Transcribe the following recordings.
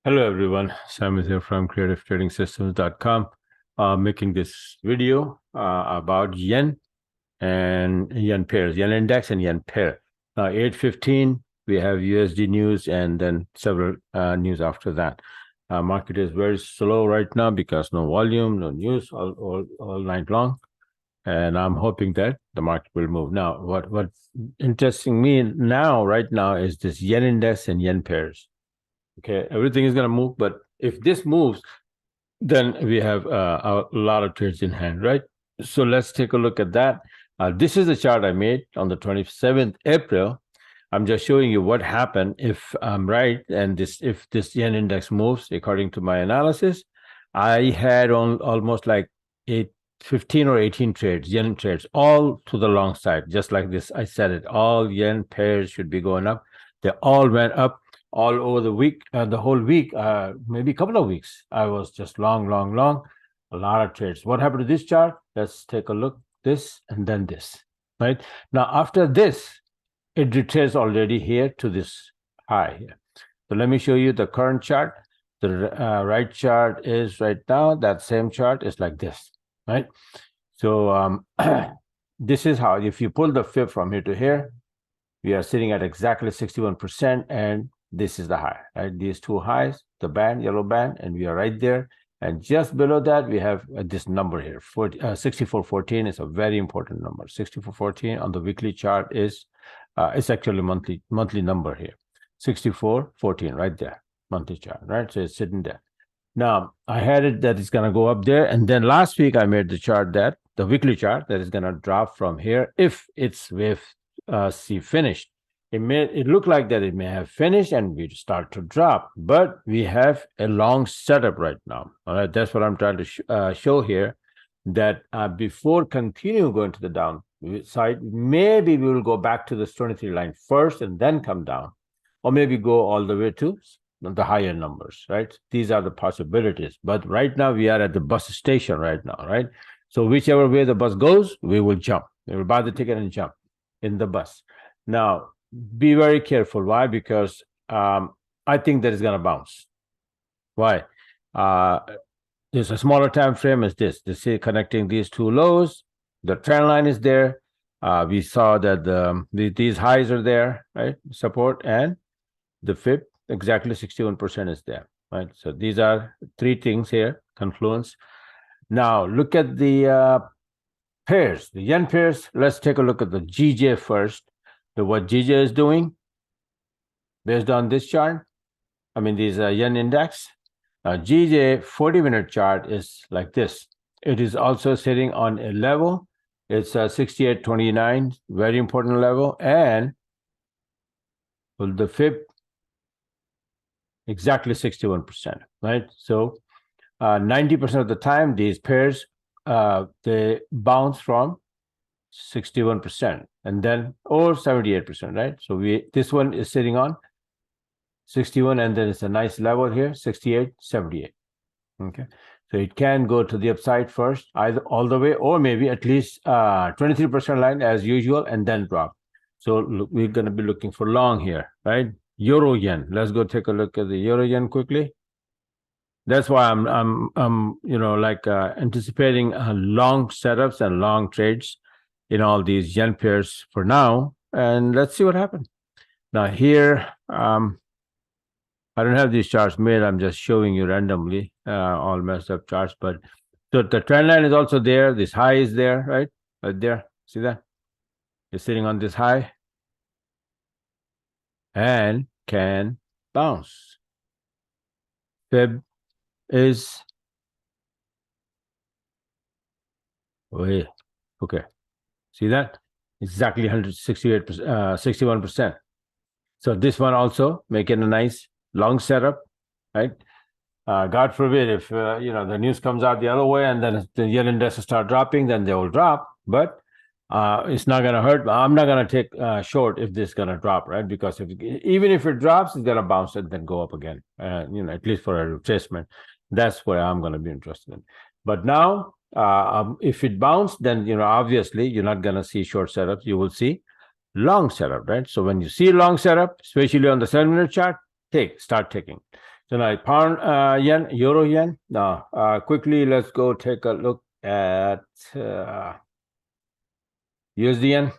Hello everyone, Sam is here from creativetradingsystems.com, making this video about yen and yen pairs, yen index and yen pair. Now 8:15, we have USD news and then several news after that. Market is very slow right now because no volume, no news all night long. And I'm hoping that the market will move. Now, what's interesting me now, right now, is this yen index and yen pairs. Okay, everything is going to move, but if this moves, then we have a lot of trades in hand, right? So let's take a look at that. This is the chart I made on the 27th April. I'm just showing you what happened if I'm right, and if this yen index moves according to my analysis. I had on almost like 15 or 18 trades, yen trades, all to the long side, just like this. I said it, all yen pairs should be going up. They all went up all over the week, the whole week, maybe a couple of weeks. I was just long, a lot of trades. What happened to this chart? Let's take a look. This and then this, right? Now, after this, it retraces already here to this high here. So let me show you the current chart. The right chart is right now, that same chart is like this, right? So this is how, if you pull the fib from here to here, we are sitting at exactly 61%, and this is the high, right? These two highs, the band, yellow band, and we are right there. And just below that, we have this number here, 6414 is a very important number. 6414 on the weekly chart is, it's actually monthly number here. 6414 right there, monthly chart, right? So it's sitting there. Now, I had it that it's going to go up there. And then last week, I made the chart that, the weekly chart, that is going to drop from here if it's wave C finished. It looked like that it may have finished and we start to drop, but we have a long setup right now. All right, that's what I'm trying to show here, that before continue going to the down side, maybe we will go back to this 23 line first and then come down, or maybe go all the way to the higher numbers, right? These are the possibilities, but right now we are at the bus station right now, right? So whichever way the bus goes, we will jump. We will buy the ticket and jump in the bus. Now, be very careful. Why? Because I think that is going to bounce. Why? There's a smaller time frame as this. This is connecting these two lows. The trend line is there. We saw that these highs are there, right? Support, and the fib, exactly 61% is there, right? So these are three things here, confluence. Now, look at the pairs, the yen pairs. Let's take a look at the GJ first. What GJ is doing based on this chart, I mean, these yen index. GJ 40-minute chart is like this. It is also sitting on a level. It's 68.29, very important level, and the fib exactly 61%, right? So 90% of the time, these pairs they bounce from 61%, and then or 78%, right? So this one is sitting on 61, and then it's a nice level here, 68, 78. Okay, so it can go to the upside first, either all the way, or maybe at least 23% line as usual, and then drop. So look, we're going to be looking for long here, right? Euro yen. Let's go take a look at the euro yen quickly. That's why I'm anticipating long setups and long trades in all these yen pairs for now, and let's see what happens. Now here, I don't have these charts made. I'm just showing you randomly all messed up charts, but so the trend line is also there. This high is there, right? Right there. See that? It's sitting on this high and can bounce. Fib is okay. See that? Exactly 168%, 61%. So this one also making a nice long setup, right? God forbid if the news comes out the other way and then the yen index start dropping, then they will drop. But it's not going to hurt. I'm not going to take short if this is going to drop, right? Because even if it drops, it's going to bounce and then go up again. At least for a retracement. That's where I'm going to be interested in. But now, if it bounces, then obviously you're not going to see short setups. You will see long setup, right? So when you see long setup, especially on the 7-minute chart, start taking. So now pound yen, euro yen. Now, quickly, let's go take a look at USD yen.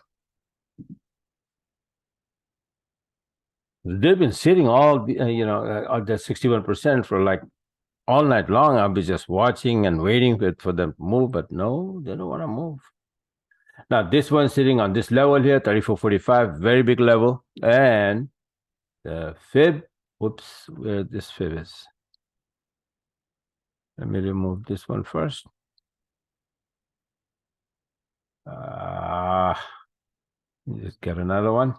They've been sitting all, at the 61% for like all night long. I'll be just watching and waiting for them to move, but no, they don't want to move. Now, this one's sitting on this level here, 34.45, very big level. And the fib, whoops, where this fib is. Let me remove this one first. Just get another one.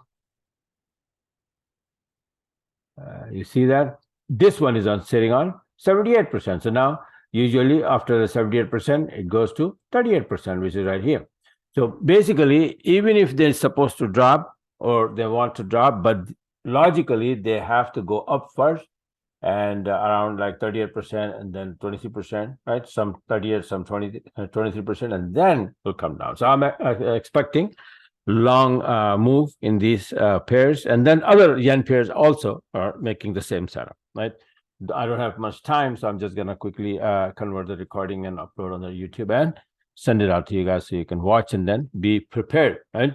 You see that? This one is sitting on 78%. So now, usually after the 78%, it goes to 38%, which is right here. So basically, even if they're supposed to drop or they want to drop, but logically, they have to go up first and around like 38% and then 23%, right? Some 38, some 23%, and then will come down. So I'm expecting long move in these pairs, and then other yen pairs also are making the same setup, right? I don't have much time, so I'm just gonna quickly convert the recording and upload on the YouTube and send it out to you guys so you can watch and then be prepared, right?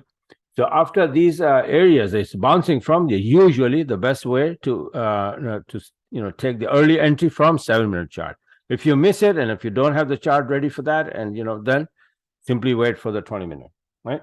So after these areas, it's bouncing from usually the best way to take the early entry from 7-minute chart. If you miss it and if you don't have the chart ready for that, and then simply wait for the 20-minute, right?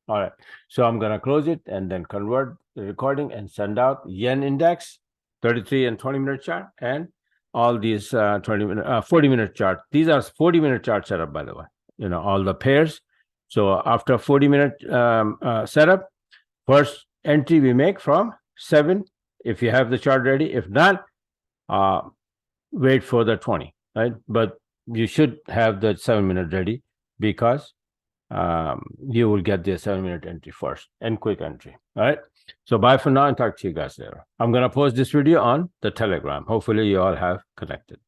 All right, so I'm gonna close it and then convert the recording and send out yen index, 33 and 20-minute chart, and all these 40-minute chart. These are 40-minute chart setup, by the way. All the pairs. So after 40-minute setup, first entry we make from 7. If you have the chart ready, if not, wait for the 20, right? But you should have the 7-minute ready because you will get the 7-minute entry first and quick entry. All right. So bye for now and talk to you guys later. I'm going to post this video on the Telegram. Hopefully you all have connected.